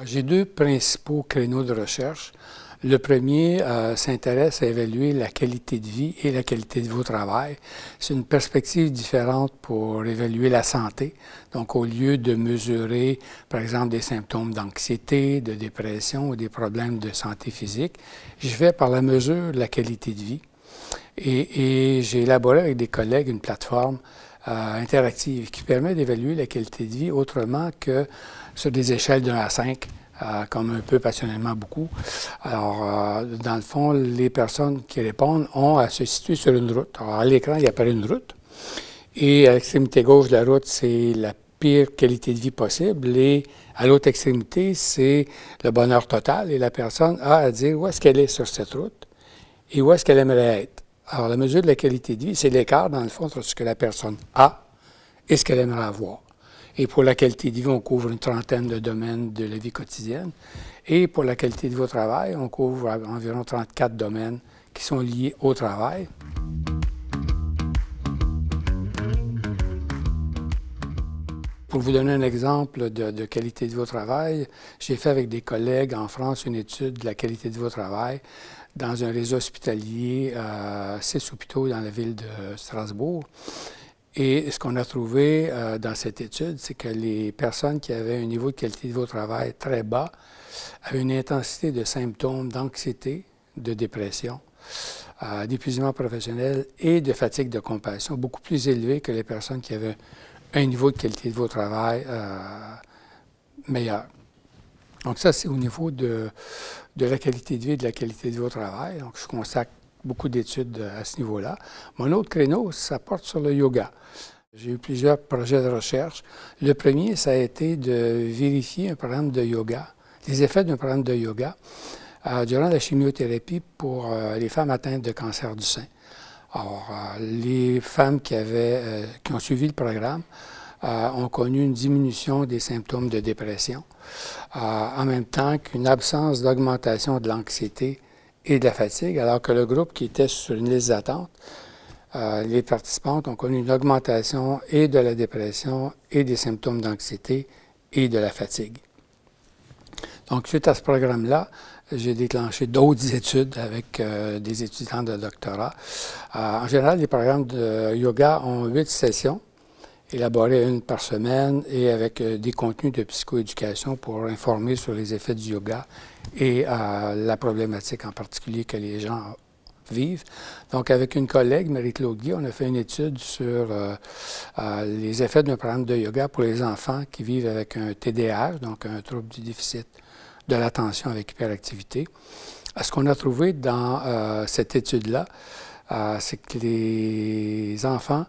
J'ai deux principaux créneaux de recherche. Le premier s'intéresse à évaluer la qualité de vie et la qualité de vie au travail. C'est une perspective différente pour évaluer la santé. Donc, au lieu de mesurer, par exemple, des symptômes d'anxiété, de dépression ou des problèmes de santé physique, je vais par la mesure de la qualité de vie. Et j'ai élaboré avec des collègues une plateforme interactive qui permet d'évaluer la qualité de vie autrement que sur des échelles de 1 à 5, comme un peu passionnément beaucoup. Alors, dans le fond, les personnes qui répondent ont à se situer sur une route. Alors, à l'écran, il apparaît une route. Et à l'extrémité gauche de la route, c'est la pire qualité de vie possible. Et à l'autre extrémité, c'est le bonheur total. Et la personne a à dire où est-ce qu'elle est sur cette route et où est-ce qu'elle aimerait être. Alors, la mesure de la qualité de vie, c'est l'écart, dans le fond, entre ce que la personne a et ce qu'elle aimerait avoir. Et pour la qualité de vie, on couvre une trentaine de domaines de la vie quotidienne. Et pour la qualité de vie au travail, on couvre environ 34 domaines qui sont liés au travail. Pour vous donner un exemple de qualité de vie au travail, j'ai fait avec des collègues en France une étude de la qualité de vie au travail dans un réseau hospitalier, 6 hôpitaux dans la ville de Strasbourg. Et ce qu'on a trouvé dans cette étude, c'est que les personnes qui avaient un niveau de qualité de vie au travail très bas avaient une intensité de symptômes d'anxiété, de dépression, d'épuisement professionnel et de fatigue de compassion beaucoup plus élevés que les personnes qui avaient un niveau de qualité de vie au travail meilleur. Donc ça, c'est au niveau de la qualité de vie et de la qualité de vie au travail. Donc je consacre beaucoup d'études à ce niveau-là. Mon autre créneau, ça porte sur le yoga. J'ai eu plusieurs projets de recherche. Le premier, ça a été de vérifier un programme de yoga, les effets d'un programme de yoga durant la chimiothérapie pour les femmes atteintes de cancer du sein. Alors, les femmes qui ont suivi le programme ont connu une diminution des symptômes de dépression, en même temps qu'une absence d'augmentation de l'anxiété et de la fatigue, alors que le groupe qui était sur une liste d'attente, les participantes ont connu une augmentation et de la dépression et des symptômes d'anxiété et de la fatigue. Donc, suite à ce programme-là, j'ai déclenché d'autres études avec des étudiants de doctorat. En général, les programmes de yoga ont 8 sessions, élaborées une par semaine et avec des contenus de psychoéducation pour informer sur les effets du yoga et la problématique en particulier que les gens vivent. Donc, avec une collègue, Marie-Claude Guy, on a fait une étude sur les effets d'un programme de yoga pour les enfants qui vivent avec un TDAH, donc un trouble du déficit de l'attention avec hyperactivité. Ce qu'on a trouvé dans cette étude-là, c'est que les enfants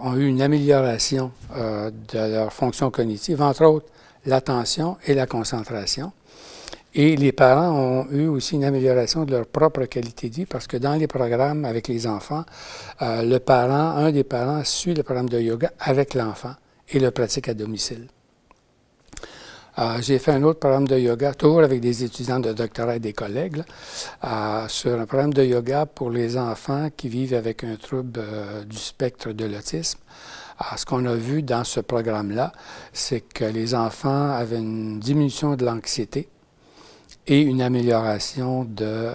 ont eu une amélioration de leur fonction cognitive, entre autres l'attention et la concentration. Et les parents ont eu aussi une amélioration de leur propre qualité de vie parce que dans les programmes avec les enfants, un des parents suit le programme de yoga avec l'enfant et le pratique à domicile. J'ai fait un autre programme de yoga, toujours avec des étudiants de doctorat et des collègues, sur un programme de yoga pour les enfants qui vivent avec un trouble du spectre de l'autisme. Ce qu'on a vu dans ce programme-là, c'est que les enfants avaient une diminution de l'anxiété et une amélioration de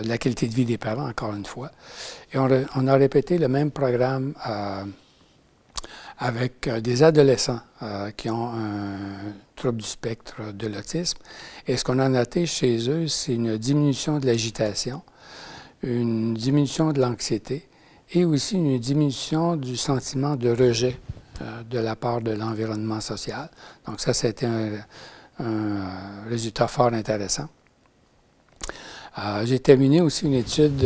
la qualité de vie des parents, encore une fois. Et on a répété le même programme avec des adolescents qui ont un trouble du spectre de l'autisme. Et ce qu'on a noté chez eux, c'est une diminution de l'agitation, une diminution de l'anxiété et aussi une diminution du sentiment de rejet de la part de l'environnement social. Donc ça, c'était un résultat fort intéressant. J'ai terminé aussi une étude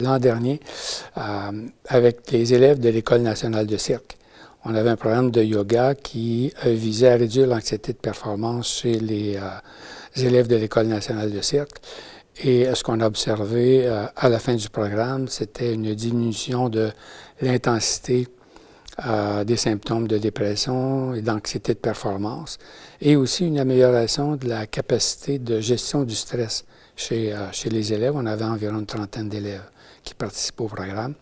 l'an dernier avec les élèves de l'École nationale de cirque. On avait un programme de yoga qui visait à réduire l'anxiété de performance chez les élèves de l'École nationale de cirque. Et ce qu'on a observé à la fin du programme, c'était une diminution de l'intensité des symptômes de dépression et d'anxiété de performance, et aussi une amélioration de la capacité de gestion du stress chez les élèves. On avait environ une trentaine d'élèves qui participaient au programme.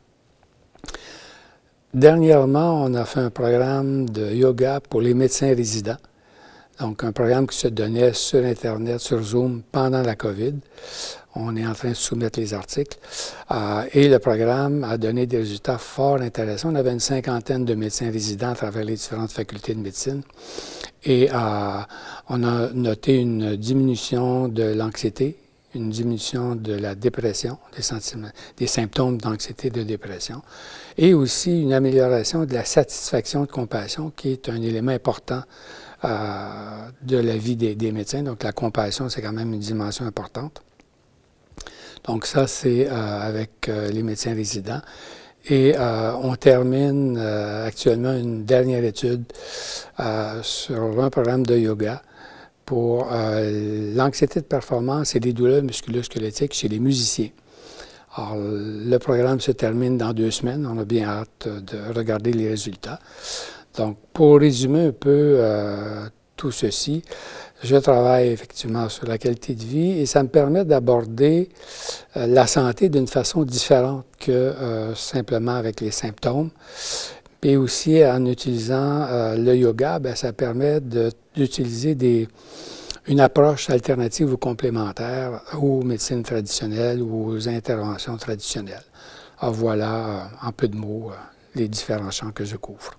Dernièrement, on a fait un programme de yoga pour les médecins résidents. Donc, un programme qui se donnait sur Internet, sur Zoom, pendant la COVID. On est en train de soumettre les articles. Et le programme a donné des résultats fort intéressants. On avait une cinquantaine de médecins résidents à travers les différentes facultés de médecine. Et on a noté une diminution de l'anxiété, une diminution de la dépression, des symptômes d'anxiété et de dépression, et aussi une amélioration de la satisfaction de compassion, qui est un élément important de la vie des médecins. Donc, la compassion, c'est quand même une dimension importante. Donc, ça, c'est avec les médecins résidents. Et on termine actuellement une dernière étude sur un programme de yoga pour l'anxiété de performance et les douleurs musculo-squelettiques chez les musiciens. Alors, le programme se termine dans 2 semaines. On a bien hâte de regarder les résultats. Donc, pour résumer un peu tout ceci, je travaille effectivement sur la qualité de vie et ça me permet d'aborder la santé d'une façon différente que simplement avec les symptômes. Et aussi, en utilisant le yoga, bien, ça permet d'utiliser une approche alternative ou complémentaire aux médecines traditionnelles ou aux interventions traditionnelles. Alors voilà, en peu de mots, les différents champs que je couvre.